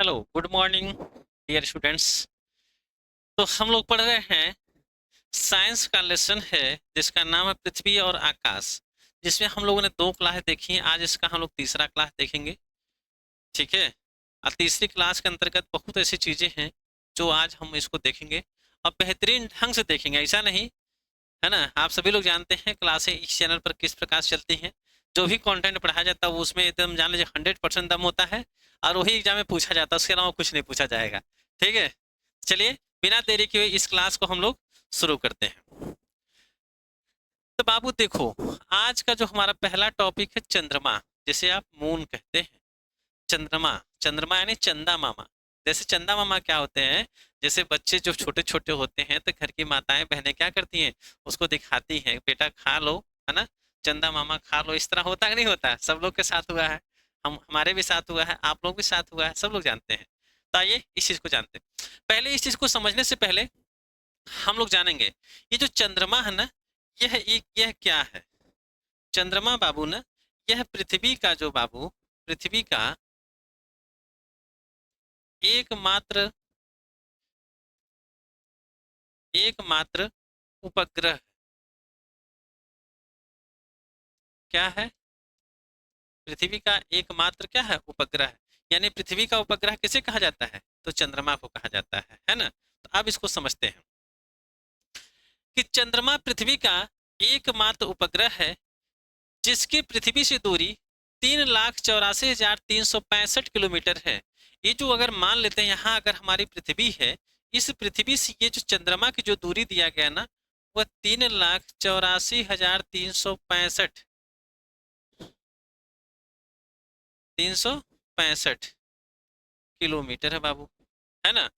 Hello, good morning dear students. तो हम लोग पढ़ रहे हैं, साइंस का लेसन है जिसका नाम है पृथ्वी और आकाश, जिसमें हम लोगों ने दो क्लास देखी हैं। आज इसका हम लोग तीसरा क्लास देखेंगे। ठीक है। और तीसरी क्लास के अंतर्गत बहुत ऐसी चीजें हैं जो आज हम इसको देखेंगे और बेहतरीन ढंग से देखेंगे। ऐसा नहीं है ना, आप सभी लोग जानते हैं क्लासें इस चैनल पर किस प्रकार से चलती हैं। जो भी कंटेंट पढ़ाया जाता है वो उसमें एकदम जान लीजिए 100% दम होता है और वही एग्जाम में पूछा जाता है, उसके अलावा कुछ नहीं पूछा जाएगा। ठीक है। चलिए, बिना देरी के हुए इस क्लास को हम लोग शुरू करते हैं। तो बाबू देखो, आज का जो हमारा पहला टॉपिक है चंद्रमा, जिसे आप मून कहते हैं। चंद्रमा, चंद्रमा यानी चंदा मामा। जैसे चंदा मामा क्या होते हैं, जैसे बच्चे जो छोटे छोटे होते हैं तो घर की माताएं बहनें क्या करती हैं, उसको दिखाती हैं, बेटा खा लो, है ना, चंदा मामा खा लो। इस तरह होता कि नहीं होता? सब लोग के साथ हुआ है, हम हमारे भी साथ हुआ है, आप लोग भी साथ हुआ है, सब लोग जानते हैं। तो आइए इस चीज को जानते हैं। पहले इस चीज को समझने से पहले हम लोग जानेंगे ये जो चंद्रमा है ना, यह क्या है। चंद्रमा बाबू ना, यह पृथ्वी का जो बाबू, पृथ्वी का एकमात्र एकमात्र उपग्रह। क्या है? पृथ्वी का एकमात्र क्या है? उपग्रह। यानी पृथ्वी का उपग्रह किसे कहा जाता है? तो चंद्रमा को कहा जाता है ना। तो अब इसको समझते हैं कि चंद्रमा पृथ्वी का एकमात्र उपग्रह है जिसकी पृथ्वी से दूरी 3,84,365 किलोमीटर है। ये जो अगर मान लेते हैं यहाँ अगर हमारी पृथ्वी है, इस पृथ्वी से ये जो चंद्रमा की जो दूरी दिया गया ना, वह 3,84,365 किलोमीटर है बाबू, है ना।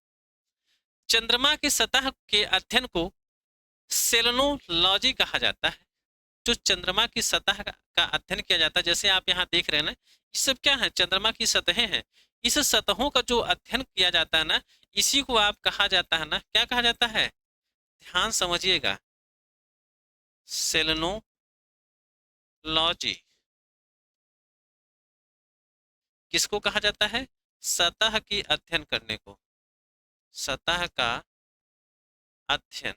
चंद्रमा की सतह के अध्ययन को सेलेनोलॉजी कहा जाता है। जो चंद्रमा की सतह का अध्ययन किया जाता है, जैसे आप यहाँ देख रहे हैं ना, ये सब क्या है? चंद्रमा की सतहें हैं। इस सतहों का जो अध्ययन किया जाता है ना, इसी को आप कहा जाता है ना, क्या कहा जाता है? ध्यान समझिएगा, सेलेनोलॉजी। किसको कहा जाता है? सतह की अध्ययन करने को, सतह का अध्ययन।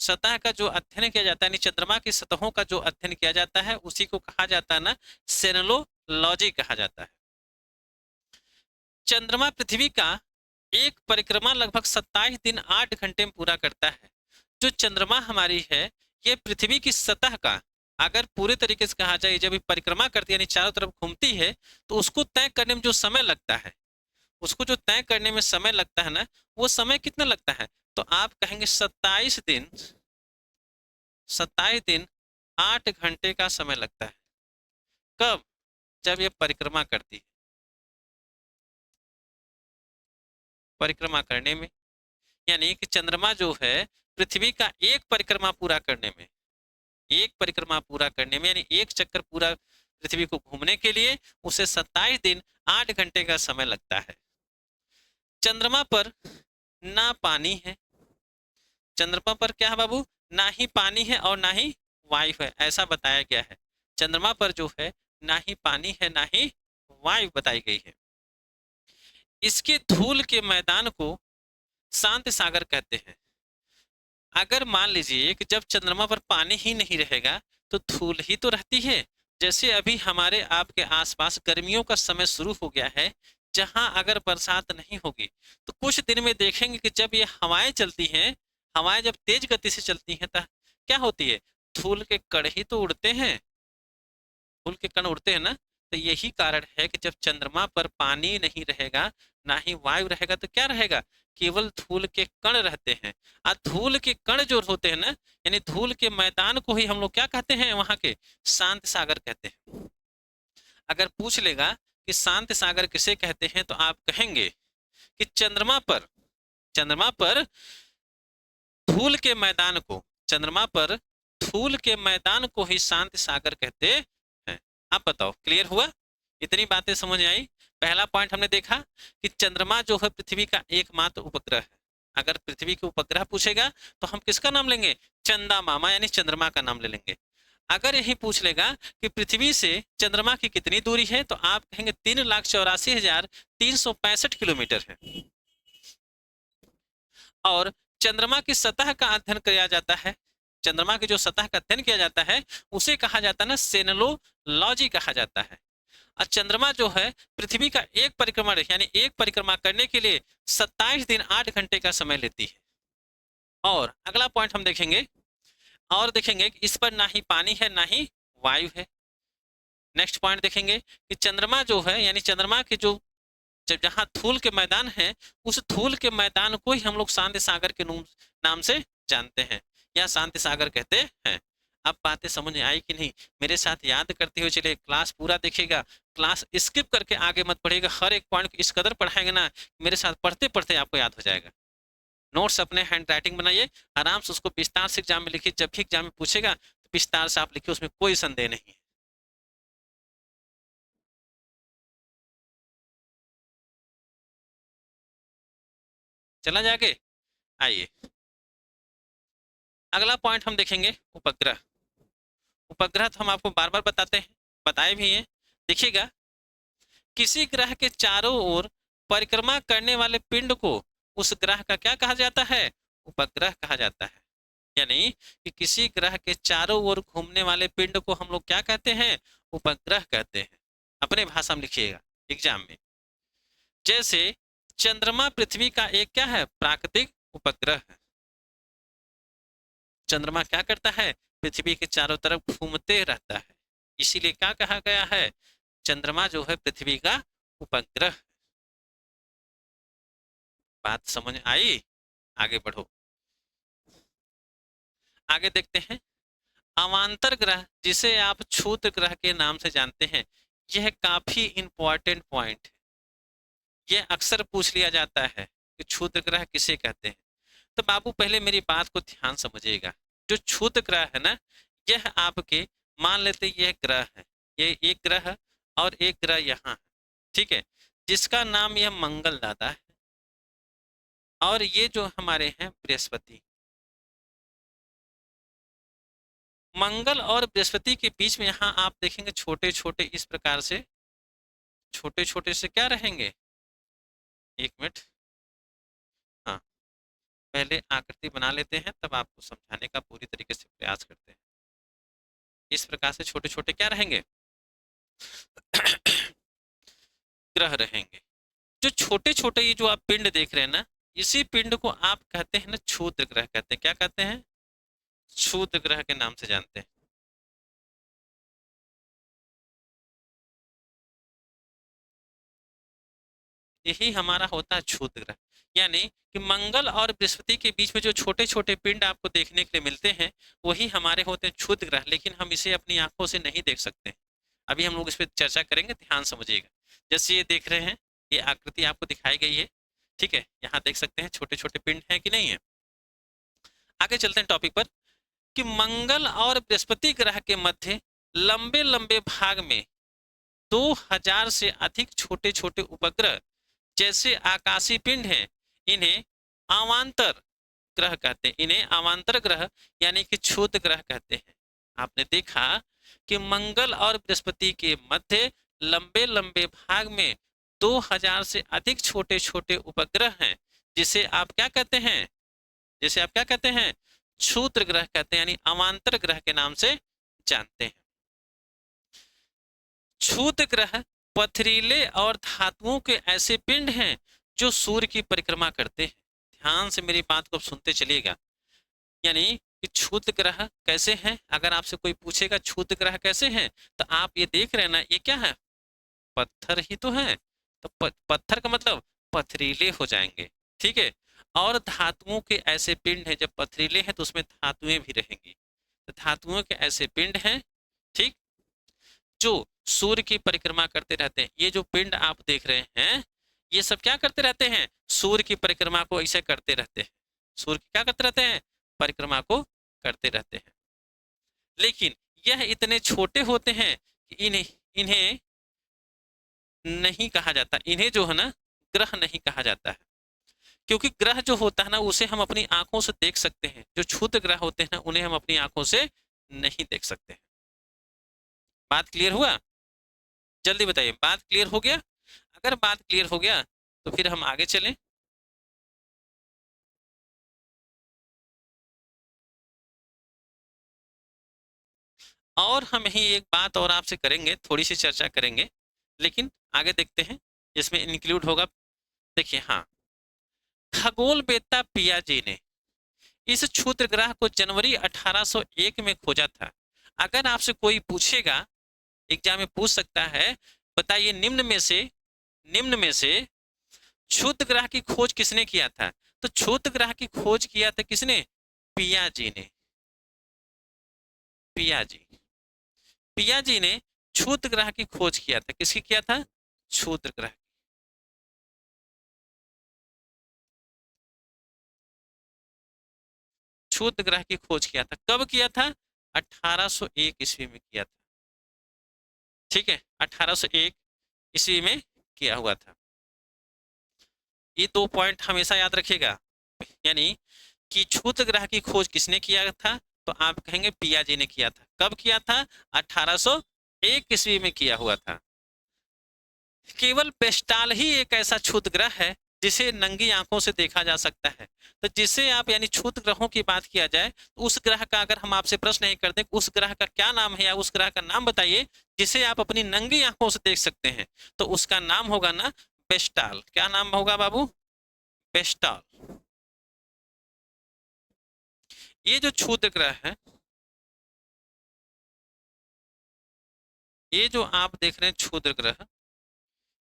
सतह का जो अध्ययन किया जाता है, यानी चंद्रमा की सतहों का जो अध्ययन किया जाता है, उसी को कहा जाता है ना, सेलेनोलॉजी कहा जाता है। चंद्रमा पृथ्वी का एक परिक्रमा लगभग 27 दिन 8 घंटे में पूरा करता है। जो चंद्रमा हमारी है, ये पृथ्वी की सतह का, अगर पूरे तरीके से कहा जाए, जब ये परिक्रमा करती है यानी चारों तरफ घूमती है, तो उसको तय करने में जो समय लगता है, उसको जो तय करने में समय लगता है ना, वो समय कितना लगता है? तो आप कहेंगे 27 दिन, 27 दिन 8 घंटे का समय लगता है। कब? जब ये परिक्रमा करती है, परिक्रमा करने में। यानी कि चंद्रमा जो है, पृथ्वी का एक परिक्रमा पूरा करने में, एक परिक्रमा पूरा करने में, यानी एक चक्कर पूरा पृथ्वी को घूमने के लिए उसे 27 दिन 8 घंटे का समय लगता है। चंद्रमा पर ना पानी है। चंद्रमा पर क्या है बाबू? ना ही पानी है और ना ही वायु है, ऐसा बताया गया है। चंद्रमा पर जो है, ना ही पानी है ना ही वायु बताई गई है। इसके धूल के मैदान को शांत सागर कहते हैं। अगर मान लीजिए कि जब चंद्रमा पर पानी ही नहीं रहेगा तो धूल ही तो रहती है। जैसे अभी हमारे आपके आसपास गर्मियों का समय शुरू हो गया है, जहां अगर बरसात नहीं होगी तो कुछ दिन में देखेंगे कि जब ये हवाएं चलती हैं, हवाएं जब तेज गति से चलती हैं तो क्या होती है? धूल के कण ही तो उड़ते हैं, धूल के कण उड़ते हैं ना। तो यही कारण है कि जब चंद्रमा पर पानी नहीं रहेगा, ना ही वायु रहेगा, तो क्या रहेगा? केवल धूल के कण रहते हैं। और धूल के कण जो होते हैं ना, यानी धूल के मैदान को ही हम लोग क्या कहते हैं? वहां के शांत सागर कहते हैं। अगर पूछ लेगा कि शांत सागर किसे कहते हैं, तो आप कहेंगे कि चंद्रमा पर धूल के मैदान को, चंद्रमा पर धूल के मैदान को ही शांत सागर कहते हैं। आप बताओ, क्लियर हुआ? इतनी बातें समझ आई? पहला पॉइंट हमने देखा कि चंद्रमा जो है पृथ्वी का एकमात्र उपग्रह है। अगर पृथ्वी के उपग्रह पूछेगा तो हम किसका नाम लेंगे? चंदा मामा, यानी चंद्रमा का नाम ले लेंगे। अगर यही पूछ लेगा कि पृथ्वी से चंद्रमा की कितनी दूरी है, तो आप कहेंगे 3,84,365 किलोमीटर है। और चंद्रमा की सतह का अध्ययन किया जाता है, चंद्रमा की जो सतह का अध्ययन किया जाता है उसे कहा जाता है ना सेनोलॉजी कहा जाता है। और चंद्रमा जो है पृथ्वी का एक परिक्रमा यानी एक परिक्रमा करने के लिए 27 दिन 8 घंटे का समय लेती है। और अगला पॉइंट हम देखेंगे और देखेंगे कि इस पर ना ही पानी है ना ही वायु है। नेक्स्ट पॉइंट देखेंगे कि चंद्रमा जो है यानी चंद्रमा के जो जहाँ धूल के मैदान है, उस धूल के मैदान को ही हम लोग शांति सागर के नाम से जानते हैं या शांति सागर कहते हैं। अब बातें समझ आई कि नहीं? मेरे साथ याद करते हुए चलिए, क्लास पूरा देखिएगा, क्लास स्किप करके आगे मत पढ़िएगा। हर एक पॉइंट को इस कदर पढ़ाएंगे ना, मेरे साथ पढ़ते पढ़ते आपको याद हो जाएगा। नोट्स अपने हैंड राइटिंग बनाइए, आराम से उसको विस्तार से एग्जाम में लिखिए। जब भी एग्जाम में पूछेगा तो विस्तार से आप लिखिए, उसमें कोई संदेह नहीं है। चला जाके आइए, अगला पॉइंट हम देखेंगे उपग्रह। उपग्रह तो हम आपको बार बार बताते हैं, बताए भी हैं। देखिएगा, किसी ग्रह के चारों ओर परिक्रमा करने वाले पिंड को उस ग्रह का क्या कहा जाता है? उपग्रह कहा जाता है। यानी कि किसी ग्रह के चारों ओर घूमने वाले पिंड को हम लोग क्या कहते हैं? उपग्रह कहते हैं। अपने भाषा में लिखिएगा एग्जाम में। जैसे चंद्रमा पृथ्वी का एक क्या है? प्राकृतिक उपग्रह है। चंद्रमा क्या करता है? पृथ्वी के चारों तरफ घूमते रहता है, इसीलिए क्या कहा गया है? चंद्रमा जो है पृथ्वी का उपग्रह। बात समझ आई? आगे बढ़ो, आगे देखते हैं। अवांतर ग्रह, जिसे आप क्षुद्र ग्रह के नाम से जानते हैं, यह काफी इंपॉर्टेंट पॉइंट है। यह अक्सर पूछ लिया जाता है कि क्षुद्र ग्रह किसे कहते हैं। तो बाबू पहले मेरी बात को ध्यान समझिएगा। जो क्षुद्र ग्रह है ना, यह आपके, मान लेते यह ग्रह है, ये एक ग्रह है और एक ग्रह यहाँ है, ठीक है, जिसका नाम यह मंगल दादा है। और ये जो हमारे हैं बृहस्पति। मंगल और बृहस्पति के बीच में यहाँ आप देखेंगे छोटे छोटे इस प्रकार से, छोटे छोटे से क्या रहेंगे? एक मिनट, हाँ, पहले आकृति बना लेते हैं, तब आपको समझाने का पूरी तरीके से प्रयास करते हैं। इस प्रकार से छोटे छोटे क्या रहेंगे? ग्रह रहेंगे। जो छोटे छोटे ये जो आप पिंड देख रहे हैं ना, इसी पिंड को आप कहते हैं ना क्षुद्र ग्रह कहते हैं। क्या कहते हैं? क्षुद्र ग्रह के नाम से जानते हैं। यही हमारा होता है क्षुद्र ग्रह। यानी कि मंगल और बृहस्पति के बीच में जो छोटे छोटे पिंड आपको देखने के लिए मिलते हैं, वही हमारे होते हैं क्षुद्र ग्रह। लेकिन हम इसे अपनी आंखों से नहीं देख सकते। अभी हम लोग इस पर चर्चा करेंगे, ध्यान समझिएगा। जैसे ये देख रहे हैं, ये आकृति आपको दिखाई गई है, ठीक है, यहाँ देख सकते हैं छोटे छोटे पिंड हैं कि नहीं है। आगे चलते हैं टॉपिक पर कि मंगल और बृहस्पति ग्रह के मध्य लंबे लंबे भाग में 2000 से अधिक छोटे छोटे उपग्रह जैसे आकाशीय पिंड हैं, इन्हें अवांतर ग्रह कहते हैं। इन्हें अवांतर ग्रह यानी कि क्षुद्र ग्रह कहते हैं। आपने देखा कि मंगल और बृहस्पति के मध्य लंबे लंबे भाग में 2000 से अधिक छोटे छोटे उपग्रह हैं, जिसे आप क्या कहते हैं? जिसे आप क्या कहते हैं? क्षुद्र ग्रह कहते हैं, यानी अवांतर ग्रह के नाम से जानते हैं। क्षुद्र ग्रह पथरीले और धातुओं के ऐसे पिंड हैं जो सूर्य की परिक्रमा करते हैं। ध्यान से मेरी बात को सुनते चलिएगा। यानी कि क्षुद्र ग्रह कैसे हैं? अगर आपसे कोई पूछेगा क्षुद्र ग्रह कैसे हैं, तो आप ये देख रहे हैं ना, ये क्या है? पत्थर ही तो है। तो पत्थर का मतलब पथरीले हो जाएंगे, ठीक है। और धातुओं के ऐसे पिंड हैं, जब पथरीले हैं तो उसमें धातुएं भी रहेंगी। तो धातुओं के ऐसे पिंड हैं, ठीक, जो सूर्य की परिक्रमा करते रहते हैं। ये जो पिंड आप देख रहे हैं, ये सब क्या करते रहते हैं? सूर्य की परिक्रमा को ऐसे करते रहते हैं। सूर्य की क्या करते रहते हैं? परिक्रमा को करते रहते हैं। लेकिन यह इतने छोटे होते हैं कि इन्हें इन्हें नहीं कहा जाता, इन्हें जो है ना ग्रह नहीं कहा जाता है। क्योंकि ग्रह जो होता है ना, उसे हम अपनी आंखों से देख सकते हैं। जो क्षुद्र ग्रह होते हैं ना, उन्हें हम अपनी आंखों से नहीं देख सकते हैं। बात क्लियर हुआ? जल्दी बताइए, बात क्लियर हो गया? अगर बात क्लियर हो गया तो फिर हम आगे चलें। और हम यही एक बात और आपसे करेंगे, थोड़ी सी चर्चा करेंगे, लेकिन आगे देखते हैं इसमें इंक्लूड होगा। देखिए, हाँ, खगोलवेत्ता पियाजे ने इस क्षुद्र ग्रह को जनवरी 1801 में खोजा था। अगर आपसे कोई पूछेगा, एग्जाम में पूछ सकता है, बताइए निम्न में से क्षुद्र ग्रह की खोज किसने किया था? तो क्षुद्र ग्रह की खोज किया था किसने? पियाजी ने। पियाजी पियाजी ने क्षुद्र ग्रह की खोज किया था। किसकी किया था? क्षुद्र ग्रह। क्षुद्र ग्रह की खोज किया था। कब किया था? 1801 ईस्वी में किया था। ठीक है, 1801 ईस्वी में किया हुआ था। ये 2 पॉइंट हमेशा याद रखिएगा। यानी कि क्षुद्र ग्रह की खोज किसने किया था? तो आप कहेंगे पियाजी ने किया था। कब किया था? 1801 ईस्वी में किया हुआ था। केवल पेस्टाल ही एक ऐसा क्षुद्र ग्रह है जिसे नंगी आंखों से देखा जा सकता है। तो जिसे आप, यानी क्षुद्र ग्रहों की बात किया जाए तो उस ग्रह का अगर हम आपसे प्रश्न नहीं करते उस ग्रह का क्या नाम है या उस ग्रह का नाम बताइए जिसे आप अपनी नंगी आंखों से देख सकते हैं, तो उसका नाम होगा ना पेस्टाल। क्या नाम होगा बाबू? पेस्टाल। ये जो क्षुद्र ग्रह है, ये जो आप देख रहे हैं क्षुद्र ग्रह,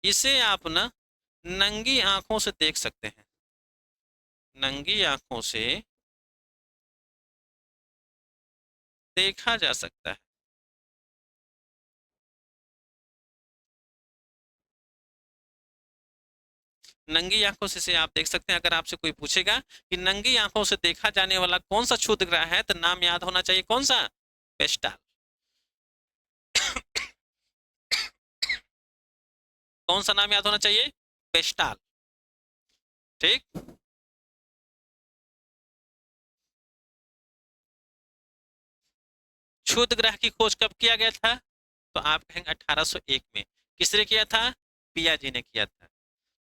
इसे आप ना नंगी आंखों से देख सकते हैं। नंगी आंखों से देखा जा सकता है। नंगी आंखों से आप देख सकते हैं। अगर आपसे कोई पूछेगा कि नंगी आंखों से देखा जाने वाला कौन सा क्षुद्र ग्रह है, तो नाम याद होना चाहिए कौन सा? पेस्टाल। कौन सा नाम याद होना चाहिए? पेस्टाल। ठीक। क्षुद्र ग्रह की खोज कब किया गया था? तो आप कहेंगे 1801 में। किसने किया था? पियाजी ने किया था।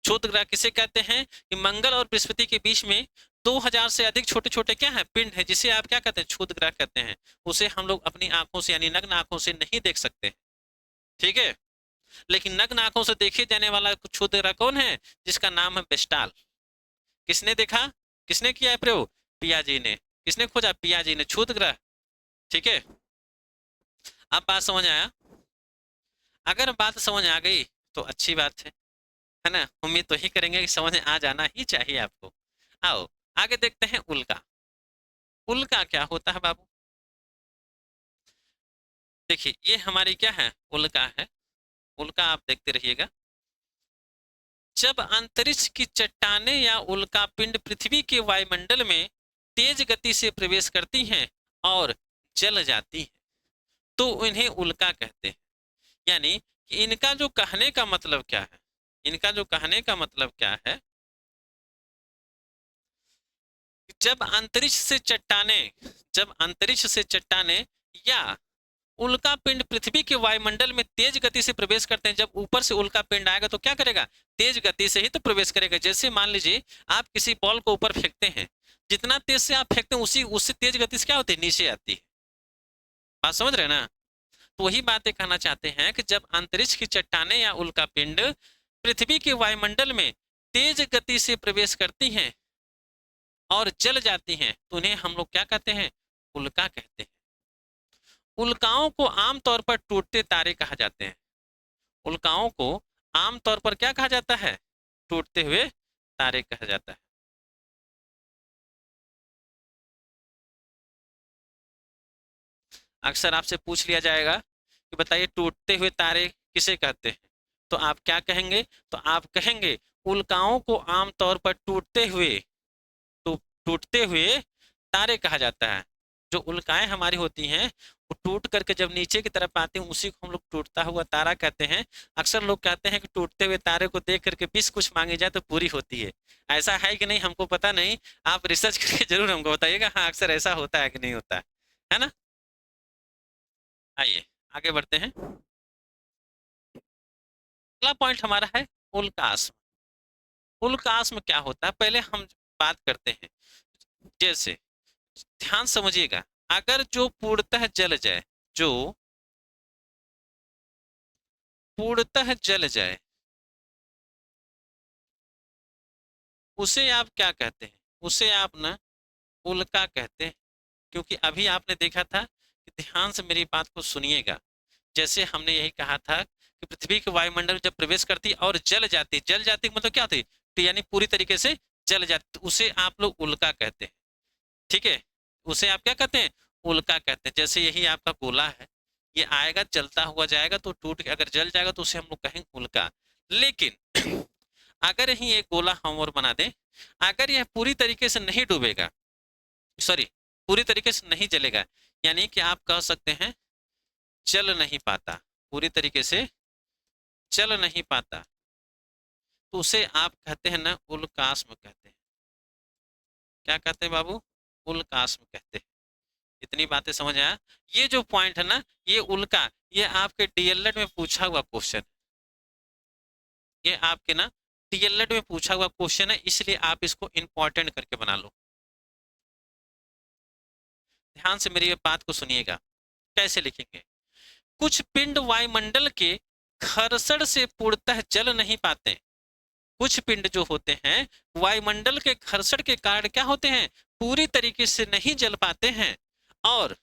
क्षुद्र ग्रह किसे कहते हैं? कि मंगल और बृहस्पति के बीच में 2000 से अधिक छोटे छोटे क्या है, पिंड है, जिसे आप क्या कहते हैं? क्षुद्र ग्रह कहते हैं। उसे हम लोग अपनी आंखों से यानी नग्न आंखों से नहीं देख सकते। ठीक है, लेकिन नग्न आंखों से देखे जाने वाला क्षुद्र ग्रह कौन है? जिसका नाम है बेस्टाल। किसने देखा? किसने किया है प्रयोग? पियाजी ने। किसने खोजा? पियाजी ने, क्षुद्र ग्रह। ठीक है, अब बात समझ आया? अगर बात समझ आ गई तो अच्छी बात है ना? उम्मीद तो ही करेंगे कि समझ आ जाना ही चाहिए आपको। आओ आगे देखते हैं उल्का। उल्का क्या होता है बाबू? देखिए, ये हमारी क्या है? उल्का है। उल्का आप देखते रहिएगा। जब अंतरिक्ष की चट्टाने या उल्का पिंड पृथ्वी के वायुमंडल में तेज गति से प्रवेश करती हैं और जल जाती हैं, तो इन्हें उल्का कहते हैं। यानी कि इनका जो कहने का मतलब क्या है? इनका जो कहने का मतलब क्या है? जब अंतरिक्ष से चट्टाने जब अंतरिक्ष से चट्टाने या उल्का पिंड पृथ्वी के वायुमंडल में तेज गति से प्रवेश करते हैं, जब ऊपर से उल्का पिंड आएगा तो क्या करेगा? तेज गति से ही तो प्रवेश करेगा। जैसे मान लीजिए आप किसी बॉल को ऊपर फेंकते हैं, जितना तेज से आप फेंकते हैं उसी उससे तेज गति से क्या होती है? नीचे आती है। बात समझ रहे हैं ना? तो वही बातें कहना चाहते हैं कि जब अंतरिक्ष की चट्टाने या उल्का पिंड पृथ्वी के वायुमंडल में तेज गति से प्रवेश करती हैं और जल जाती हैं, तो उन्हें हम लोग क्या कहते हैं? उल्का कहते हैं। उल्काओं को आमतौर पर टूटते तारे कहा जाते हैं। उल्काओं को आमतौर पर क्या कहा जाता है? टूटते हुए तारे कहा जाता है। अक्सर आपसे पूछ लिया जाएगा कि बताइए टूटते हुए तारे किसे कहते हैं, तो आप क्या कहेंगे? तो आप कहेंगे उल्काओं को आमतौर पर टूटते हुए तारे कहा जाता है। जो उल्काएं हमारी होती हैं वो टूट करके जब नीचे की तरफ आते हैं उसी को हम लोग टूटता हुआ तारा कहते हैं। अक्सर लोग कहते हैं कि टूटते हुए तारे को देख करके विश कुछ मांगी जाए तो पूरी होती है। ऐसा है कि नहीं हमको पता नहीं, आप रिसर्च करके जरूर हमको बताइएगा। हाँ, अक्सर ऐसा होता है कि नहीं होता है ना? आइए आगे बढ़ते हैं। अगला पॉइंट हमारा है उल्कास्म। उल्कास्म क्या होता है पहले हम बात करते हैं। जैसे ध्यान समझिएगा, अगर जो पूर्णतः जल जाए, जो पूर्णतः जल जाए, उसे आप क्या कहते हैं? उसे आप ना उल्का कहते हैं। क्योंकि अभी आपने देखा था कि ध्यान से मेरी बात को सुनिएगा। जैसे हमने यही कहा था कि पृथ्वी के वायुमंडल जब प्रवेश करती और जल जाती मतलब क्या होती? तो यानी पूरी तरीके से जल जाती, तो उसे आप लोग उल्का कहते हैं। ठीक है, उसे आप क्या कहते हैं? उल्का कहते हैं। जैसे यही आपका गोला है, ये आएगा जलता हुआ जाएगा तो टूट के अगर जल जाएगा तो उसे हम लोग कहेंगे उल्का। लेकिन अगर यही एक गोला हम और बना दें, अगर यह पूरी तरीके से नहीं डूबेगा, सॉरी पूरी तरीके से नहीं जलेगा, यानी कि आप कह सकते हैं चल नहीं पाता, पूरी तरीके से चल नहीं पाता, तो उसे आप कहते हैं ना उल्कास्म कहते हैं। क्या कहते हैं बाबू? उल्कास्म कहते हैं। इतनी बातें समझ आया? ये जो पॉइंट है ना, ये उल्का, ये आपके डीएलएड में पूछा हुआ क्वेश्चन, ये आपके ना डीएलएड में पूछा हुआ क्वेश्चन है, इसलिए आप इसको इंपॉर्टेंट करके बना लो। ध्यान से मेरी बात को सुनिएगा। कैसे लिखेंगे? कुछ पिंड वायुमंडल के घर्षण से पूर्णतः जल नहीं पाते। कुछ पिंड जो होते हैं वायुमंडल के घर्षण के कारण क्या होते हैं? पूरी तरीके से नहीं जल पाते हैं और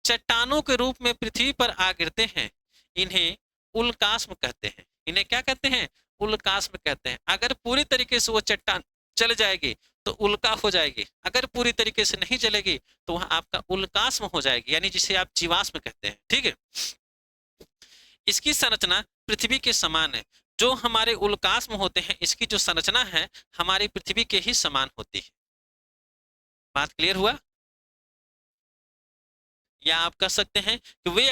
चट्टानों के रूप में पृथ्वी पर आ गिरते हैं। इन्हें उल्कास्म कहते हैं। इन्हें क्या कहते हैं? उल्कास्म कहते हैं। अगर पूरी तरीके से वो चट्टान जल जाएगी तो उल्का हो जाएगी, अगर पूरी तरीके से नहीं जलेगी तो वह आपका उल्कास्म हो जाएगी, यानी जिसे आप जीवाश्म कहते हैं। ठीक है, इसकी संरचना पृथ्वी के समान है। जो हमारे उल्कास्म होते हैं, इसकी जो संरचना है हमारी पृथ्वी के ही समान होती है। बात क्लियर हुआ? या आप कह सकते हैं कि वे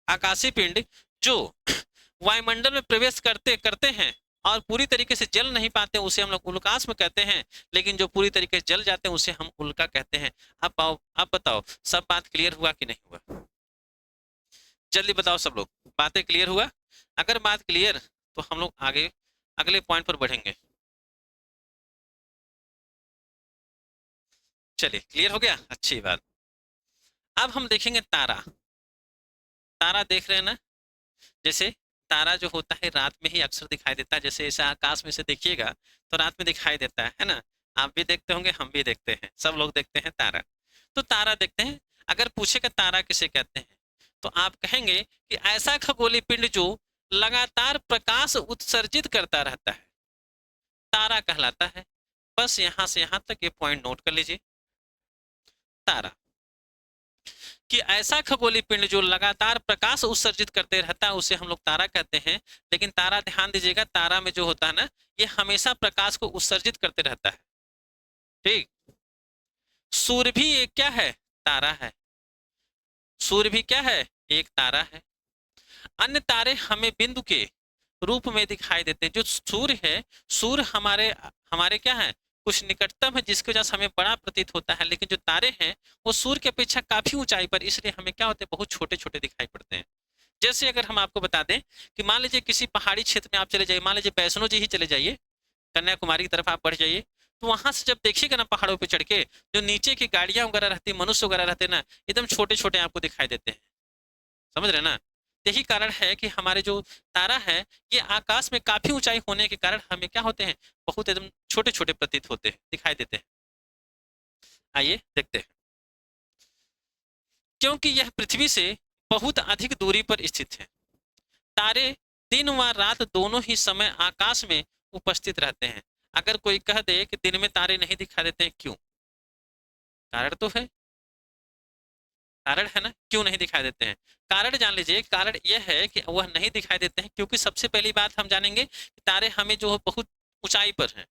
आकाशीय पिंड जो वायुमंडल में प्रवेश करते करते हैं और पूरी तरीके से जल नहीं पाते, उसे हम लोग उल्कास्म कहते हैं। लेकिन जो पूरी तरीके से जल जाते हैं उसे हम उल्का कहते हैं। अब बताओ सब बात क्लियर हुआ कि नहीं हुआ? जल्दी बताओ सब लोग, बातें क्लियर हुआ? अगर बात क्लियर तो हम लोग आगे अगले पॉइंट पर बढ़ेंगे। चलिए क्लियर हो गया, अच्छी बात। अब हम देखेंगे तारा। तारा देख रहे हैं ना? जैसे तारा जो होता है रात में ही अक्सर दिखाई देता है, जैसे ऐसा आकाश में से देखिएगा तो रात में दिखाई देता है ना? आप भी देखते होंगे, हम भी देखते हैं, सब लोग देखते हैं तारा। तो तारा देखते हैं। अगर पूछेगा तारा किसे कहते हैं, तो आप कहेंगे कि ऐसा खगोलीय पिंड जो लगातार प्रकाश उत्सर्जित करता रहता है, तारा कहलाता है। बस यहां से यहां तक ये पॉइंट नोट कर लीजिए। तारा कि ऐसा खगोलीय पिंड जो लगातार प्रकाश उत्सर्जित करते रहता है उसे हम लोग तारा कहते हैं। लेकिन तारा ध्यान दीजिएगा, तारा में जो होता है ना, ये हमेशा प्रकाश को उत्सर्जित करते रहता है। ठीक, सूर्य भी एक क्या है? तारा है। सूर्य भी क्या है? एक तारा है। अन्य तारे हमें बिंदु के रूप में दिखाई देते हैं। जो सूर्य है, सूर्य हमारे हमारे क्या है? कुछ निकटतम है, जिसकी वजह से हमें बड़ा प्रतीत होता है। लेकिन जो तारे हैं वो सूर्य की अपेक्षा काफी ऊंचाई पर, इसलिए हमें क्या होते हैं? बहुत छोटे छोटे दिखाई पड़ते हैं। जैसे अगर हम आपको बता दें कि मान लीजिए किसी पहाड़ी क्षेत्र में आप चले जाइए, मान लीजिए वैष्णो जी ही चले जाइए, कन्याकुमारी की तरफ आप बढ़ जाइए, तो वहां से जब देखिएगा ना पहाड़ों पे चढ़ के, जो नीचे की गाड़ियां वगैरह रहती है, मनुष्य वगैरह रहते हैं ना, एकदम छोटे छोटे आपको दिखाई देते हैं। समझ रहे हैं ना? यही कारण है कि हमारे जो तारा है ये आकाश में काफी ऊंचाई होने के कारण हमें क्या होते हैं? बहुत एकदम छोटे छोटे प्रतीत होते हैं, दिखाई देते हैं। आइए देखते हैं। क्योंकि यह पृथ्वी से बहुत अधिक दूरी पर स्थित है, तारे दिन व रात दोनों ही समय आकाश में उपस्थित रहते हैं। अगर कोई कह दे कि दिन में तारे नहीं दिखाई देते हैं, क्यों? कारण तो है, कारण है ना, क्यों नहीं दिखाई देते हैं? कारण जान लीजिए। कारण यह है कि वह नहीं दिखाई देते हैं क्योंकि सबसे पहली बात हम जानेंगे कि तारे हमें जो है बहुत ऊंचाई पर हैं,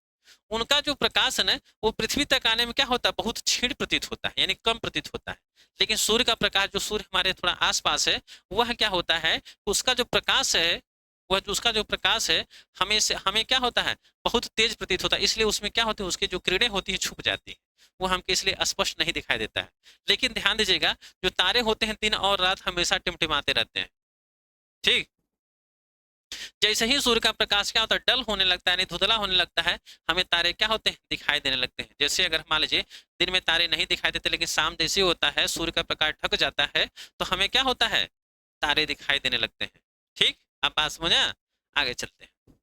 उनका जो प्रकाश है ना वो पृथ्वी तक आने में क्या होता है? बहुत क्षीण प्रतीत होता है, यानी कम प्रतीत होता है। लेकिन सूर्य का प्रकाश, जो सूर्य हमारे थोड़ा आसपास है, वह क्या होता है? उसका जो प्रकाश है वह जो उसका जो प्रकाश है हमें क्या होता है, बहुत तेज प्रतीत होता है, इसलिए उसमें क्या होती है, उसकी जो किरणें होती है छुप जाती है, वो हमको इसलिए स्पष्ट नहीं दिखाई देता है। लेकिन ध्यान दीजिएगा, जो तारे होते हैं दिन और रात हमेशा टिमटिमाते रहते हैं। ठीक, जैसे ही सूर्य का प्रकाश क्या होता है, डल होने लगता है, यानी धुंधला होने लगता है, हमें तारे क्या होते हैं, दिखाई देने लगते हैं। जैसे अगर मान लीजिए दिन में तारे नहीं दिखाई देते, लेकिन शाम जैसे ही होता है, सूर्य का प्रकाश ढक जाता है, तो हमें क्या होता है, तारे दिखाई देने लगते हैं। ठीक, आप बात समझा, आगे चलते हैं।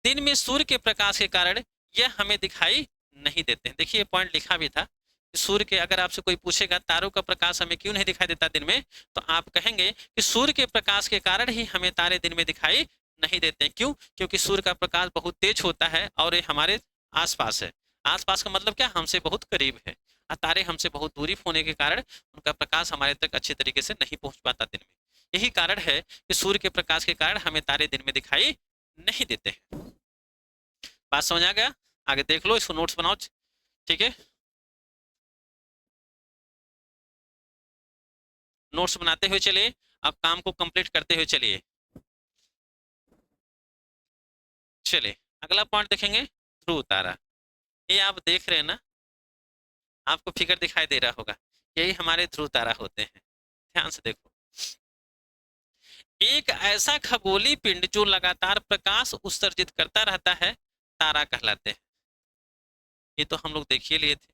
दिन में सूर्य के प्रकाश के कारण यह हमें दिखाई नहीं देते हैं। देखिए पॉइंट लिखा भी था, सूर्य के, अगर आपसे कोई पूछेगा तारों का प्रकाश हमें क्यों नहीं दिखाई देता दिन में, तो आप कहेंगे कि सूर्य के प्रकाश के कारण ही हमें तारे दिन में दिखाई नहीं देते हैं। क्यों? क्योंकि सूर्य का प्रकाश बहुत तेज होता है और ये हमारे आसपास है। आसपास का मतलब क्या, हमसे बहुत करीब है, और तारे हमसे बहुत दूरी होने के कारण उनका प्रकाश हमारे तक अच्छे तरीके से नहीं पहुंच पाता दिन में। यही कारण है कि सूर्य के प्रकाश के कारण हमें तारे दिन में दिखाई नहीं देते हैं। बात समझ आ गया? आगे देख लो, इसको नोट्स बनाओ। ठीक है, नोट्स बनाते हुए चलिए, अब काम को कंप्लीट करते हुए चलिए। चलिए अगला पॉइंट देखेंगे, ध्रुव तारा। ये आप देख रहे हैं ना, आपको फिगर दिखाई दे रहा होगा, यही हमारे ध्रुव तारा होते हैं। ध्यान से देखो, एक ऐसा खगोलीय पिंड जो लगातार प्रकाश उत्सर्जित करता रहता है, तारा कहलाते हैं। ये तो हम लोग देख ही लिए थे।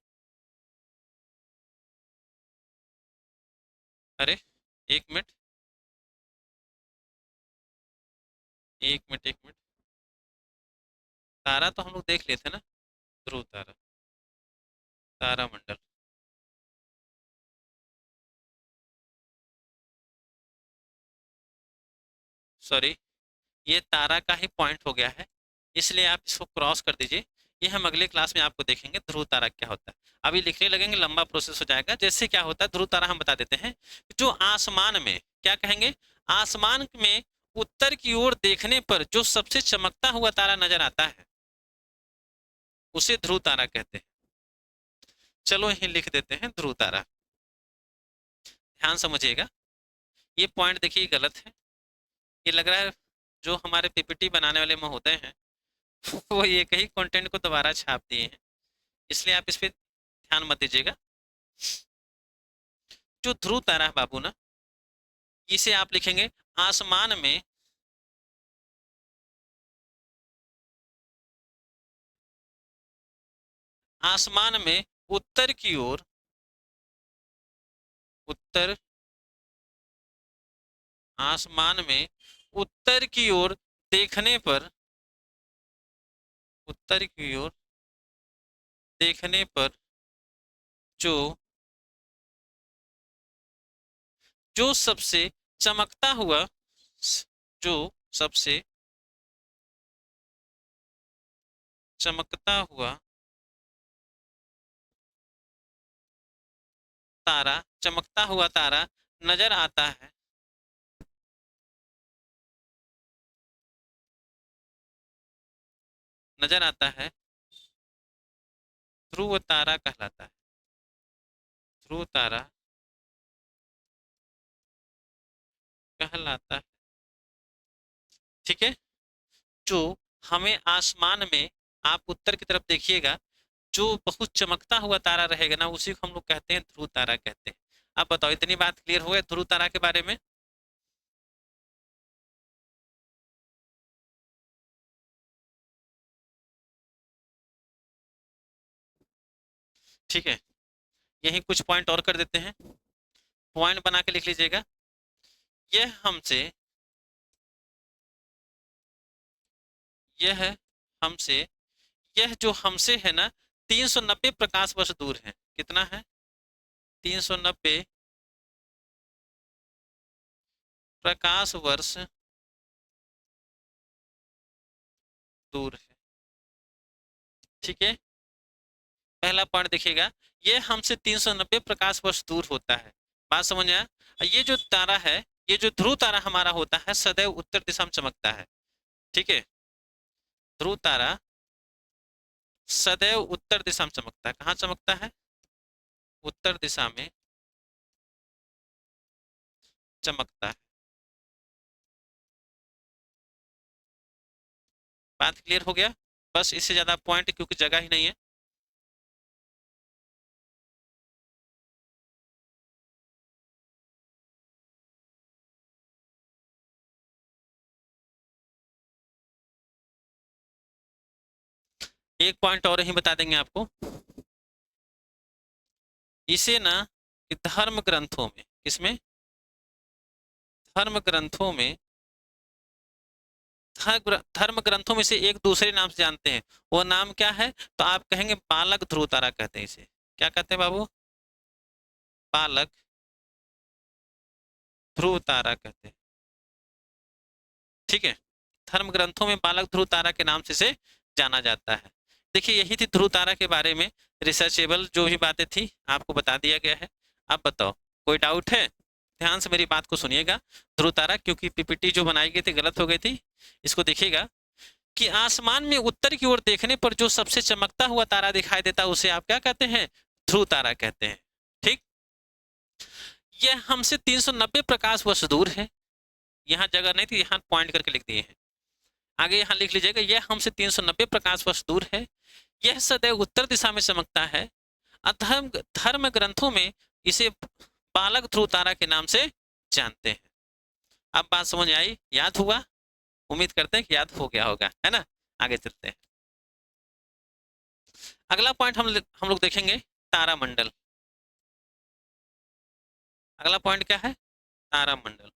अरे एक मिनट, एक मिनट, एक मिनट, तारा तो हम लोग देख लिए थे ना, ध्रुव तारा, तारामंडल। सॉरी, ये तारा का ही पॉइंट हो गया है, इसलिए आप इसको क्रॉस कर दीजिए। ये हम अगले क्लास में आपको देखेंगे ध्रुव तारा क्या होता है। अभी लिखने लगेंगे, लंबा प्रोसेस हो जाएगा। जैसे क्या होता है ध्रुव तारा, हम बता देते हैं, जो आसमान में, क्या कहेंगे, आसमान में उत्तर की ओर देखने पर जो सबसे चमकता हुआ तारा नजर आता है, उसे ध्रुव तारा कहते हैं। चलो यही लिख देते हैं ध्रुव तारा। ध्यान समझिएगा, ये पॉइंट देखिए गलत है। ये लग रहा है जो हमारे पीपीटी बनाने वाले महोदय हैं वो एक ही कंटेंट को दोबारा छाप दिए हैं, इसलिए आप इस पे ध्यान मत दीजिएगा। जो ध्रुव तारा है बाबू ना, इसे आप लिखेंगे आसमान में, आसमान में उत्तर की ओर, उत्तर, आसमान में उत्तर की ओर देखने पर, उत्तर की ओर देखने पर जो, जो सबसे चमकता हुआ, जो सबसे चमकता हुआ तारा, चमकता हुआ तारा नजर आता है, नजर आता है, ध्रुव तारा कहलाता है। ध्रुव तारा कहलाता है। ठीक है, जो हमें आसमान में, आप उत्तर की तरफ देखिएगा, जो बहुत चमकता हुआ तारा रहेगा ना, उसी को हम लोग कहते हैं ध्रुव तारा कहते हैं। आप बताओ, इतनी बात क्लियर हो गया ध्रुव तारा के बारे में? ठीक है, यही कुछ पॉइंट और कर देते हैं, पॉइंट बना के लिख लीजिएगा। यह हमसे, यह हमसे, यह जो हमसे है ना, 390 प्रकाश वर्ष दूर है। कितना है? 390 प्रकाश वर्ष दूर है। ठीक है, पहला पॉइंट देखिएगा, ये हमसे 390 प्रकाश वर्ष दूर होता है। बात समझ आया? ये जो तारा है, ये जो ध्रुव तारा हमारा होता है, सदैव उत्तर दिशा में चमकता है। ठीक है, ध्रुव तारा सदैव उत्तर दिशा में चमकता है। कहाँ चमकता है? उत्तर दिशा में चमकता है। बात क्लियर हो गया? बस इससे ज्यादा पॉइंट क्योंकि जगह ही नहीं है। एक पॉइंट और ही बता देंगे आपको, इसे ना धर्म ग्रंथों में, किसमें, धर्म ग्रंथों में, धर्म ग्रंथों में से एक दूसरे नाम से जानते हैं। वो नाम क्या है? तो आप कहेंगे बालक ध्रुव तारा कहते हैं इसे। क्या कहते हैं बाबू? बालक ध्रुव तारा कहते हैं। ठीक है, धर्म ग्रंथों में बालक ध्रुव तारा के नाम से इसे जाना जाता है। देखिए यही थी ध्रुव तारा के बारे में रिसर्चेबल जो भी बातें थी आपको बता दिया गया है। अब बताओ कोई डाउट है? ध्यान से मेरी बात को सुनिएगा। ध्रुव तारा, क्योंकि पीपीटी जो बनाई गई थी गलत हो गई थी, इसको देखिएगा कि आसमान में उत्तर की ओर देखने पर जो सबसे चमकता हुआ तारा दिखाई देता है उसे आप क्या कहते हैं? ध्रुव तारा कहते हैं। ठीक, यह हमसे 390 प्रकाश वर्ष दूर है। यहाँ जगह नहीं थी, यहाँ पॉइंट करके लिख दिए हैं। आगे यहाँ लिख लीजिएगा, यह हमसे 390 प्रकाश वर्ष दूर है। यह सदैव उत्तर दिशा में चमकता है। अधर्म धर्म ग्रंथों में इसे बालक ध्रुव तारा के नाम से जानते हैं। अब बात समझ आई? याद हुआ? उम्मीद करते हैं कि याद हो गया होगा, है ना? आगे चलते हैं। अगला पॉइंट हम लोग देखेंगे तारामंडल। अगला पॉइंट क्या है? तारामंडल।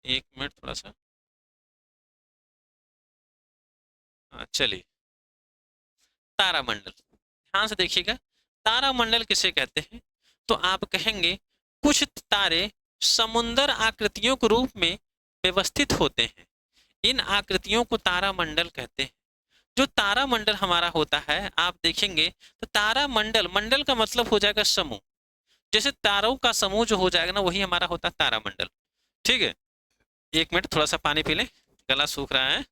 एक मिनट थोड़ा सा, चलिए। तारामंडल ध्यान से देखिएगा, तारामंडल किसे कहते हैं? तो आप कहेंगे कुछ तारे समुंदर आकृतियों के रूप में व्यवस्थित होते हैं, इन आकृतियों को तारामंडल कहते हैं। जो तारामंडल हमारा होता है आप देखेंगे तो तारामंडल, मंडल का मतलब हो जाएगा समूह, जैसे तारों का समूह जो हो जाएगा ना वही हमारा होता है तारामंडल। ठीक है, एक मिनट थोड़ा सा पानी पी लें, गला सूख रहा है।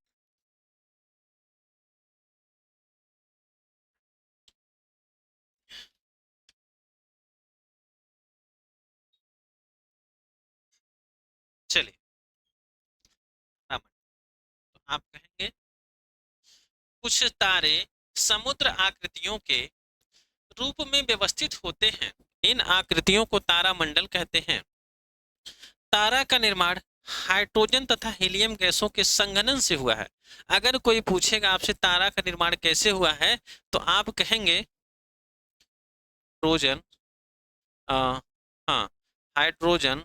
चलिए, तारामंडल। तो आप कहेंगे कुछ तारे समुद्र आकृतियों के रूप में व्यवस्थित होते हैं, इन आकृतियों को तारामंडल कहते हैं। तारा का निर्माण हाइड्रोजन तथा हीलियम गैसों के संघनन से हुआ है। अगर कोई पूछेगा आपसे तारा का निर्माण कैसे हुआ है तो आप कहेंगे हाइड्रोजन, हाँ, hydrogen,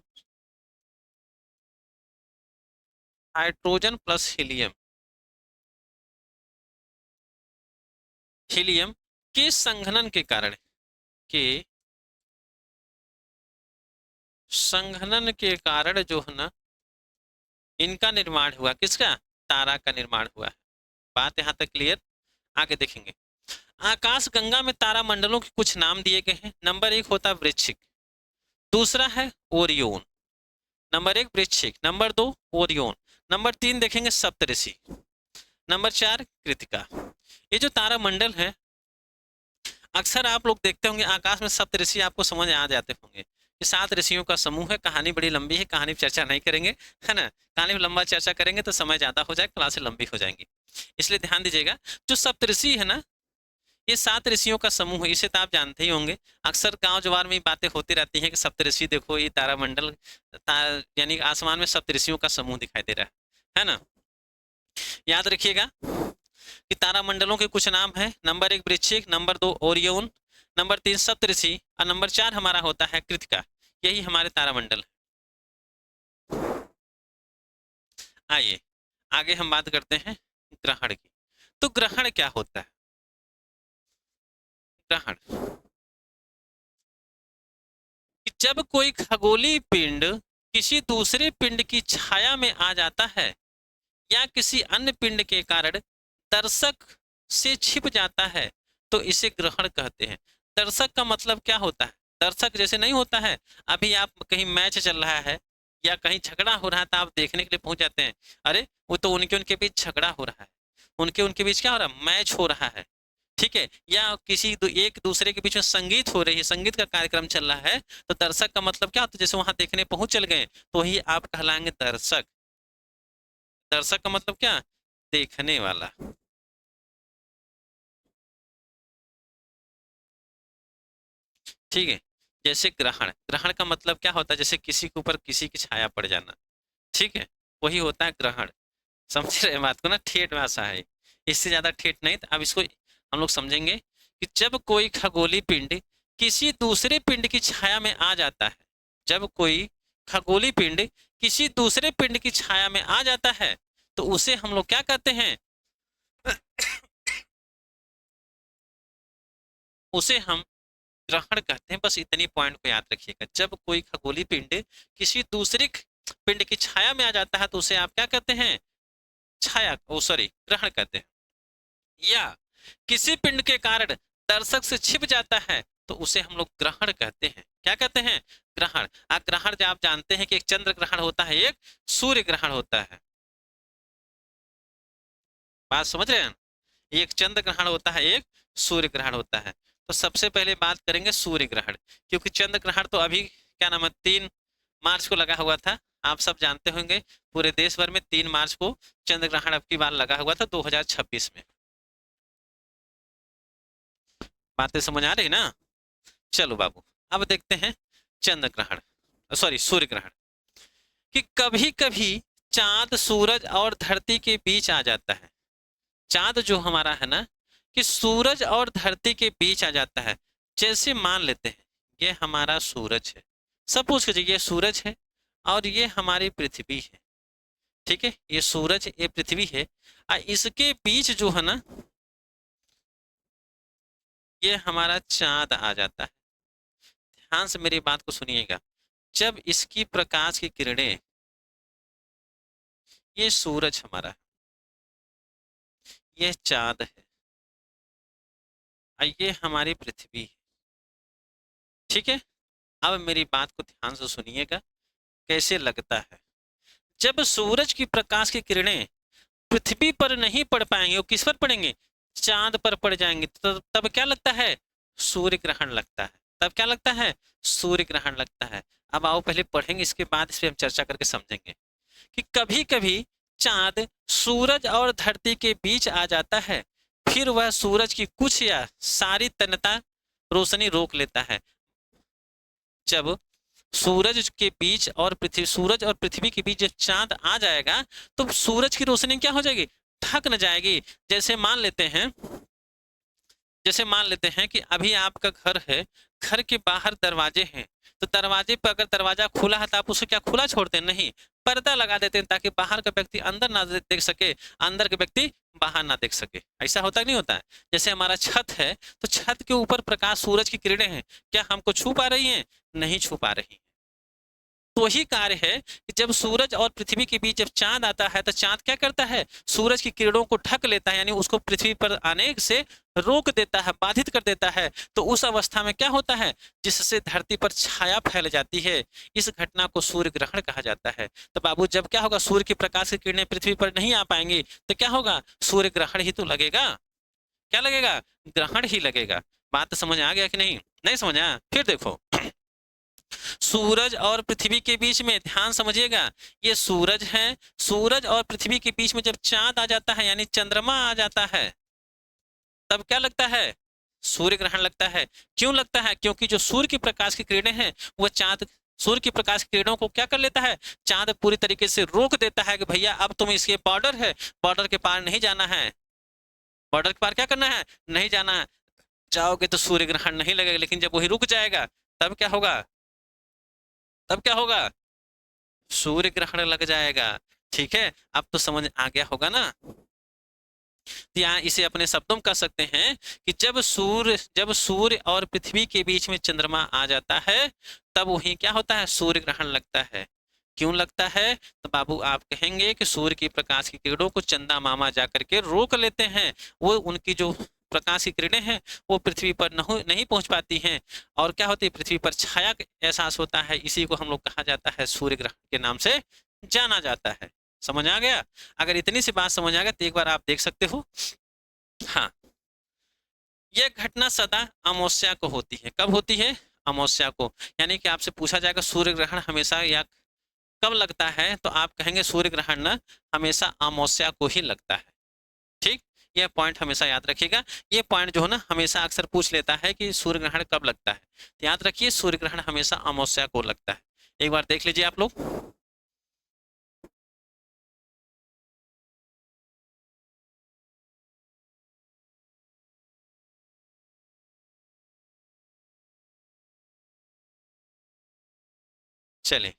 hydrogen plus helium, helium के संघनन के कारण, के संघनन के कारण जो है ना इनका निर्माण हुआ। किसका? तारा का निर्माण हुआ है। बात यहां तक क्लियर? आगे देखेंगे। आकाश गंगा में तारामंडलों के कुछ नाम दिए गए हैं। नंबर 1 होता है वृश्चिक, दूसरा है ओरियोन। नंबर 1 वृश्चिक, नंबर 2 ओरियोन, नंबर 3 देखेंगे सप्तऋषि, नंबर 4 कृतिका। ये जो तारामंडल है अक्सर आप लोग देखते होंगे आकाश में सप्तऋषि आपको समझ आ जाते होंगे। ये 7 ऋषियों का समूह है। कहानी बड़ी लंबी है, कहानी चर्चा नहीं करेंगे, है ना? कहानी में लंबा चर्चा करेंगे तो समय ज्यादा हो जाएगा, क्लासें लंबी हो जाएंगी, इसलिए ध्यान दीजिएगा। जो सप्तऋषि है ना ये 7 ऋषियों का समूह है, इसे तो आप जानते ही होंगे। अक्सर गांव जवार में बातें होती रहती हैं कि सप्तऋषि देखो ये तारामंडल, यानी आसमान में सप्तऋषियों का समूह दिखाई दे रहा है ना? याद रखिएगा कि तारामंडलों के कुछ नाम है। नंबर 1 वृश्चिक, नंबर 2 ओरियोन, नंबर 3 सप्तऋषि और नंबर 4 हमारा होता है कृतिका। यही हमारे तारामंडल है। आइए आगे हम बात करते हैं ग्रहण की। तो ग्रहण क्या होता है? ग्रहण, जब कोई खगोलीय पिंड किसी दूसरे पिंड की छाया में आ जाता है या किसी अन्य पिंड के कारण दर्शक से छिप जाता है तो इसे ग्रहण कहते हैं। दर्शक का मतलब क्या होता है? दर्शक जैसे नहीं होता है, अभी आप कहीं मैच चल रहा है या कहीं झगड़ा हो रहा है तो आप देखने के लिए पहुंच जाते हैं, अरे वो तो उनके उनके बीच झगड़ा हो रहा है, उनके उनके बीच क्या हो रहा है? मैच हो रहा है। ठीक है, या किसी एक दूसरे के बीच में संगीत हो रही है, संगीत का कार्यक्रम चल रहा है, तो दर्शक का मतलब क्या होता है, जैसे वहां देखने पहुंच चल गए तो ही आप कहलाएंगे दर्शक। दर्शक का मतलब क्या, देखने वाला। ठीक है, जैसे ग्रहण, ग्रहण का मतलब क्या होता है, जैसे किसी के ऊपर किसी की छाया पड़ जाना। ठीक है, वही होता है ग्रहण। समझ रहे हैं बात को ना, ठेठ भाषा है, इससे ज्यादा ठेठ नहीं। तो अब इसको हम लोग समझेंगे कि जब कोई खगोलीय पिंड किसी दूसरे पिंड की छाया में आ जाता है, जब कोई खगोलीय पिंड किसी दूसरे पिंड की छाया में आ जाता है, तो उसे हम लोग क्या कहते हैं, उसे हम ग्रहण कहते हैं। बस इतनी पॉइंट को याद रखिएगा, जब कोई खगोलीय पिंड किसी दूसरे पिंड की छाया में आ जाता है तो उसे आप क्या कहते हैं, छाया, ओ सॉरी, ग्रहण कहते हैं। या किसी पिंड के कारण दर्शक से छिप जाता है तो उसे हम लोग ग्रहण कहते हैं। क्या कहते हैं, ग्रहण। ग्रहण जो आप जानते हैं कि एक चंद्र ग्रहण होता है, एक सूर्य ग्रहण होता है। बात समझ रहे हैं, एक चंद्र ग्रहण होता है, एक सूर्य ग्रहण होता है। तो सबसे पहले बात करेंगे सूर्य ग्रहण, क्योंकि चंद्र ग्रहण तो अभी क्या नाम है 3 मार्च को लगा हुआ था, आप सब जानते होंगे। पूरे देश भर में 3 मार्च को चंद्र ग्रहण अब की बार लगा हुआ था 2026 में। बातें समझ आ रही ना। चलो बाबू, अब देखते हैं चंद्र ग्रहण, सॉरी सूर्य ग्रहण, कि कभी कभी चांद सूरज और धरती के बीच आ जाता है। चांद जो हमारा है ना, कि सूरज और धरती के बीच आ जाता है। जैसे मान लेते हैं ये हमारा सूरज है, सपोज कीजिए ये सूरज है और ये हमारी पृथ्वी है। ठीक है, ये सूरज ये पृथ्वी है, और इसके बीच जो है ना, ये हमारा चांद आ जाता है। ध्यान से मेरी बात को सुनिएगा, जब इसकी प्रकाश की किरणें, ये सूरज हमारा है, ये चांद है, और ये हमारी पृथ्वी है। ठीक है, अब मेरी बात को ध्यान से सुनिएगा, कैसे लगता है। जब सूरज की प्रकाश की किरणें पृथ्वी पर नहीं पड़ पाएंगे, वो किस पर पड़ेंगे, चांद पर पड़ जाएंगे, तो तब क्या लगता है, सूर्य ग्रहण लगता है। तब क्या लगता है, सूर्य ग्रहण लगता है। अब आओ पहले पढ़ेंगे, इसके बाद इस पर हम चर्चा करके समझेंगे कि कभी कभी चांद सूरज और धरती के बीच आ जाता है, फिर वह सूरज की कुछ या सारी तन्यता रोशनी रोक लेता है। जब सूरज के बीच और पृथ्वी, सूरज और पृथ्वी के बीच जब चांद आ जाएगा तो सूरज की रोशनी क्या हो जाएगी, थक न जाएगी। जैसे मान लेते हैं, जैसे मान लेते हैं कि अभी आपका घर है, घर के बाहर दरवाजे हैं, तो दरवाजे पर अगर दरवाजा खुला है तो आप उसे क्या खुला छोड़ते हैं, नहीं, पर्दा लगा देते हैं, ताकि बाहर का व्यक्ति अंदर ना देख सके, अंदर के व्यक्ति बाहर ना देख सके। ऐसा होता नहीं होता है। जैसे हमारा छत है, तो छत के ऊपर प्रकाश सूरज की किरणें हैं, क्या हमको छू पा रही हैं, नहीं छू पा रही। तो वही कार्य है कि जब सूरज और पृथ्वी के बीच जब चांद आता है तो चांद क्या करता है, सूरज की किरणों को ढक लेता है, यानी उसको पृथ्वी पर आने से रोक देता है, बाधित कर देता है। तो उस अवस्था में क्या होता है, जिससे धरती पर छाया फैल जाती है, इस घटना को सूर्य ग्रहण कहा जाता है। तो बाबू जब क्या होगा, सूर्य की प्रकाश की किरणें पृथ्वी पर नहीं आ पाएंगी तो क्या होगा, सूर्य ग्रहण ही तो लगेगा। क्या लगेगा, ग्रहण ही लगेगा। बात समझ आ गया कि नहीं, नहीं समझ आया, फिर देखो सूरज और पृथ्वी के बीच में, ध्यान समझिएगा, ये सूरज है, सूरज और पृथ्वी के बीच में जब चांद आ जाता है यानी चंद्रमा आ जाता है, तब क्या लगता है, सूर्य ग्रहण लगता है। क्यों लगता है, क्योंकि जो सूर्य की प्रकाश की किरणें हैं वह चांद, सूर्य की प्रकाश की किरणों को क्या कर लेता है, चांद पूरी तरीके से रोक देता है कि भैया अब तुम, इसके बॉर्डर है, बॉर्डर के पार नहीं जाना है, बॉर्डर के पार क्या करना है, नहीं जाना है। जाओगे तो सूर्य ग्रहण नहीं लगेगा, लेकिन जब वही रुक जाएगा तब क्या होगा, तब क्या होगा, सूर्य ग्रहण लग जाएगा। ठीक है, अब तो समझ आ गया होगा ना। तो यहाँ इसे अपने शब्दों में कह सकते हैं कि जब सूर्य और पृथ्वी के बीच में चंद्रमा आ जाता है तब वही क्या होता है, सूर्य ग्रहण लगता है। क्यों लगता है, तो बाबू आप कहेंगे कि सूर्य की प्रकाश की किरणों को चंदा मामा जा करके रोक लेते हैं, वो उनकी जो प्रकाश की किरणें हैं वो पृथ्वी पर नहीं पहुंच पाती हैं, और क्या होती है, पृथ्वी पर छाया का एहसास होता है। इसी को हम लोग कहा जाता है सूर्य ग्रहण के नाम से जाना जाता है। समझ आ गया, अगर इतनी सी बात समझ आ गया तो एक बार आप देख सकते हो। हाँ, यह घटना सदा अमावस्या को होती है। कब होती है? अमावस्या को। यानी कि आपसे पूछा जाएगा सूर्य ग्रहण हमेशा या कब लगता है, तो आप कहेंगे सूर्य ग्रहण न हमेशा अमावस्या को ही लगता है। ठीक, यह पॉइंट हमेशा याद रखिएगा। ये पॉइंट जो है ना हमेशा अक्सर पूछ लेता है कि सूर्य ग्रहण कब लगता है, तो याद रखिए सूर्य ग्रहण हमेशा अमावस्या को लगता है। एक बार देख लीजिए आप लोग। चलिए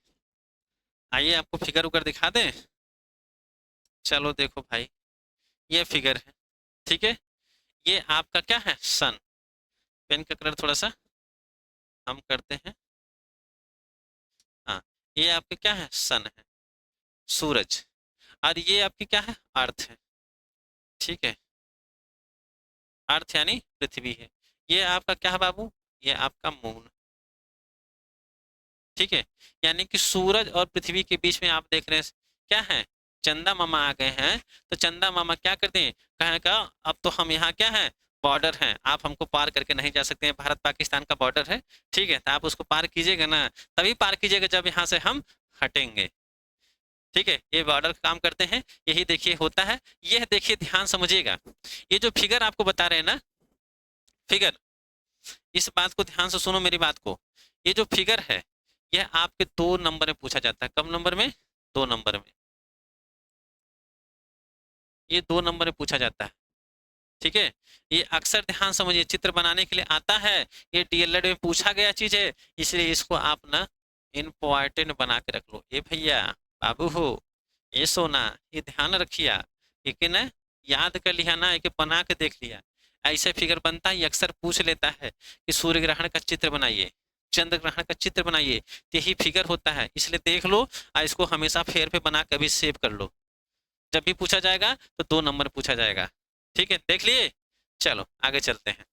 आइए आपको फिगर उगर दिखा दें। चलो देखो भाई, ये फिगर है, ठीक है। ये आपका क्या है? सन। पेन का कलर थोड़ा सा हम करते हैं। हाँ, ये आपके क्या है? सन है, सूरज। और ये आपकी क्या है? अर्थ है, ठीक है। अर्थ यानी पृथ्वी है। ये आपका क्या है बाबू? ये आपका मून, ठीक है। यानी कि सूरज और पृथ्वी के बीच में आप देख रहे हैं क्या है? चंदा मामा आ गए हैं। तो चंदा मामा क्या करते हैं? कहें का अब तो हम यहाँ क्या है? बॉर्डर है, आप हमको पार करके नहीं जा सकते हैं। भारत पाकिस्तान का बॉर्डर है, ठीक है। तो आप उसको पार कीजिएगा ना, तभी पार कीजिएगा जब यहाँ से हम हटेंगे, ठीक है। ये बॉर्डर काम करते हैं, यही देखिए होता है। यह देखिए ध्यान समझिएगा, ये जो फिगर आपको बता रहे हैं ना, फिगर, इस बात को ध्यान से सुनो मेरी बात को। ये जो फिगर है यह आपके 2 नंबर में पूछा जाता है। कब नंबर में? 2 नंबर में। ये 2 नंबर में पूछा जाता है, ठीक है। ये अक्सर ध्यान समझिए, चित्र बनाने के लिए आता है। ये डीएलएड में पूछा गया चीज है, इसलिए इसको आप ना इम्पोर्टेंट बना के रख लो। ये भैया, बाबू हो, ये सोना, ये ध्यान रखिए। ठीक है ना, याद कर लिया ना, एक बना के देख लिया। ऐसे फिगर बनता है, ये अक्सर पूछ लेता है कि सूर्य ग्रहण का चित्र बनाइए, चंद्र ग्रहण का चित्र बनाइए, तो यही फिगर होता है। इसलिए देख लो और इसको हमेशा फेर पे बना के भी सेव कर लो। जब भी पूछा जाएगा तो 2 नंबर पूछा जाएगा, ठीक है। देख लिए, चलो आगे चलते हैं।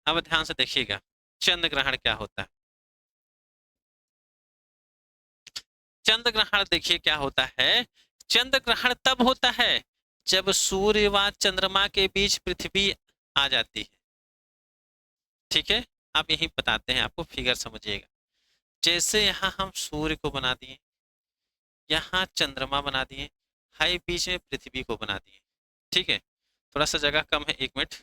अब ध्यान से देखिएगा चंद्र ग्रहण क्या होता है। चंद्र ग्रहण देखिए क्या होता है। चंद्र ग्रहण तब होता है जब सूर्य व चंद्रमा के बीच पृथ्वी आ जाती है, ठीक है। आप यही बताते हैं, आपको फिगर समझिएगा। जैसे यहाँ हम सूर्य को बना दिए, यहाँ चंद्रमा बना दिए, हाई बीच में पृथ्वी को बना दिए, ठीक है। थोड़ा सा जगह कम है, 1 मिनट।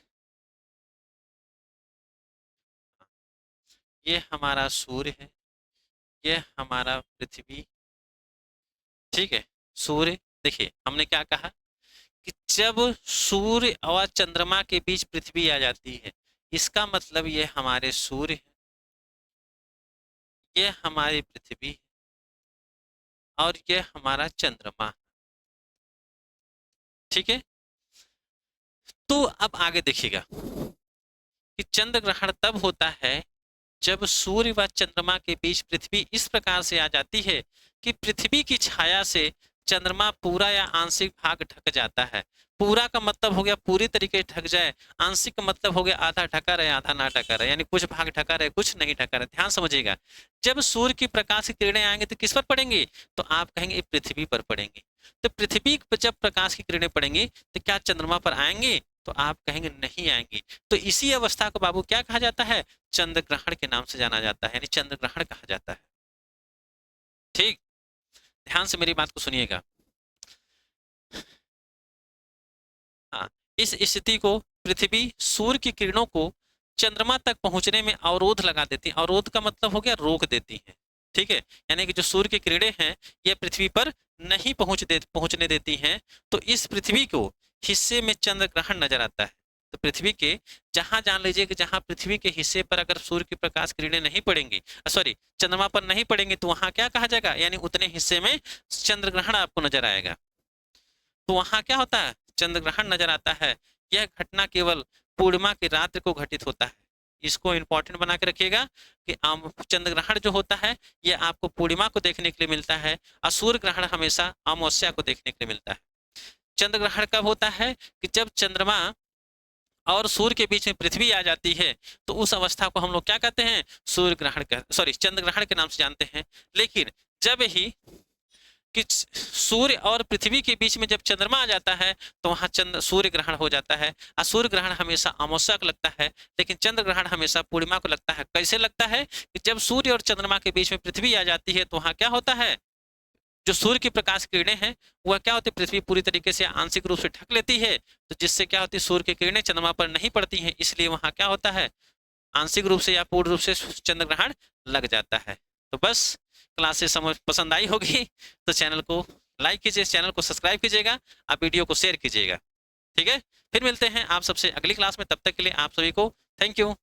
ये हमारा सूर्य है, ये हमारा पृथ्वी, ठीक है। सूर्य, देखिए हमने क्या कहा कि जब सूर्य और चंद्रमा के बीच पृथ्वी आ जाती है, इसका मतलब ये हमारे सूर्य है, ये हमारी पृथ्वी है, और ये हमारा चंद्रमा, ठीक है। तो अब आगे देखिएगा कि चंद्र ग्रहण तब होता है जब सूर्य व चंद्रमा के बीच पृथ्वी इस प्रकार से आ जाती है कि पृथ्वी की छाया से चंद्रमा पूरा या आंशिक भाग ढक जाता है। पूरा का मतलब हो गया पूरी तरीके से ढक जाए, आंशिक का मतलब हो गया आधा ढका रहे आधा ना ढका रहे, यानी कुछ भाग ढका रहे कुछ नहीं ढका रहे। ध्यान समझिएगा, जब सूर्य की प्रकाश की किरणें आएंगे तो किस पर पड़ेंगी? तो आप कहेंगे ये पृथ्वी पर पड़ेंगी। तो पृथ्वी पर जब प्रकाश की किरणें पड़ेंगी तो क्या चंद्रमा पर आएंगे? तो आप कहेंगे नहीं आएंगी। तो इसी अवस्था को बाबू क्या कहा जाता है? चंद्र ग्रहण के नाम से जाना जाता है, यानी चंद्र ग्रहण कहा जाता है, ठीक। ध्यान से मेरी बात को सुनिएगा। हाँ, इस स्थिति को पृथ्वी सूर्य की किरणों को चंद्रमा तक पहुंचने में अवरोध लगा देती है। अवरोध का मतलब हो गया रोक देती है, ठीक है। यानी कि जो सूर्य की किरणें हैं ये पृथ्वी पर नहीं पहुंचने देती हैं। तो इस पृथ्वी को हिस्से में चंद्र ग्रहण नजर आता है। तो पृथ्वी के जहां जान लीजिए कि जहां पृथ्वी के हिस्से पर अगर सूर्य की प्रकाश किरणें नहीं पड़ेंगी, सॉरी चंद्रमा पर नहीं पड़ेंगी, तो वहां क्या कहा जाएगा? यानी उतने हिस्से में चंद्र ग्रहण आपको नजर आएगा। तो वहां क्या होता है? चंद्र ग्रहण नजर आता है। यह घटना केवल पूर्णिमा की रात्रि को घटित होता है। इसको इंपॉर्टेंट बना के रखिएगा कि चंद्र ग्रहण जो होता है यह आपको पूर्णिमा को देखने के लिए मिलता है, और सूर्य ग्रहण हमेशा अमावस्या को देखने के लिए मिलता है। चंद्र ग्रहण कब होता है? कि जब चंद्रमा और सूर्य के बीच में पृथ्वी आ जाती है तो उस अवस्था को हम लोग क्या कहते हैं, सूर्य ग्रहण सॉरी चंद्र ग्रहण के नाम से जानते हैं। लेकिन जब ही कि सूर्य और पृथ्वी के बीच में जब चंद्रमा आ जाता है तो वहां चंद्र सूर्य ग्रहण हो जाता है। और सूर्य ग्रहण हमेशा अमावस्या को लगता है, लेकिन चंद्र ग्रहण हमेशा पूर्णिमा को लगता है। कैसे लगता है कि जब सूर्य और चंद्रमा के बीच में पृथ्वी आ जाती है तो वहां क्या होता है, जो सूर्य की प्रकाश किरणें हैं वह क्या होती है, पृथ्वी पूरी तरीके से आंशिक रूप से ढक लेती है, तो जिससे क्या होती है, सूर्य की किरणें चंद्रमा पर नहीं पड़ती हैं, इसलिए वहां क्या होता है, आंशिक रूप से या पूर्ण रूप से चंद्र ग्रहण लग जाता है। तो बस क्लासेस समझ पसंद आई होगी तो चैनल को लाइक कीजिए, चैनल को सब्सक्राइब कीजिएगा, आप वीडियो को शेयर कीजिएगा। ठीक है, फिर मिलते हैं आप सबसे अगली क्लास में, तब तक के लिए आप सभी को थैंक यू।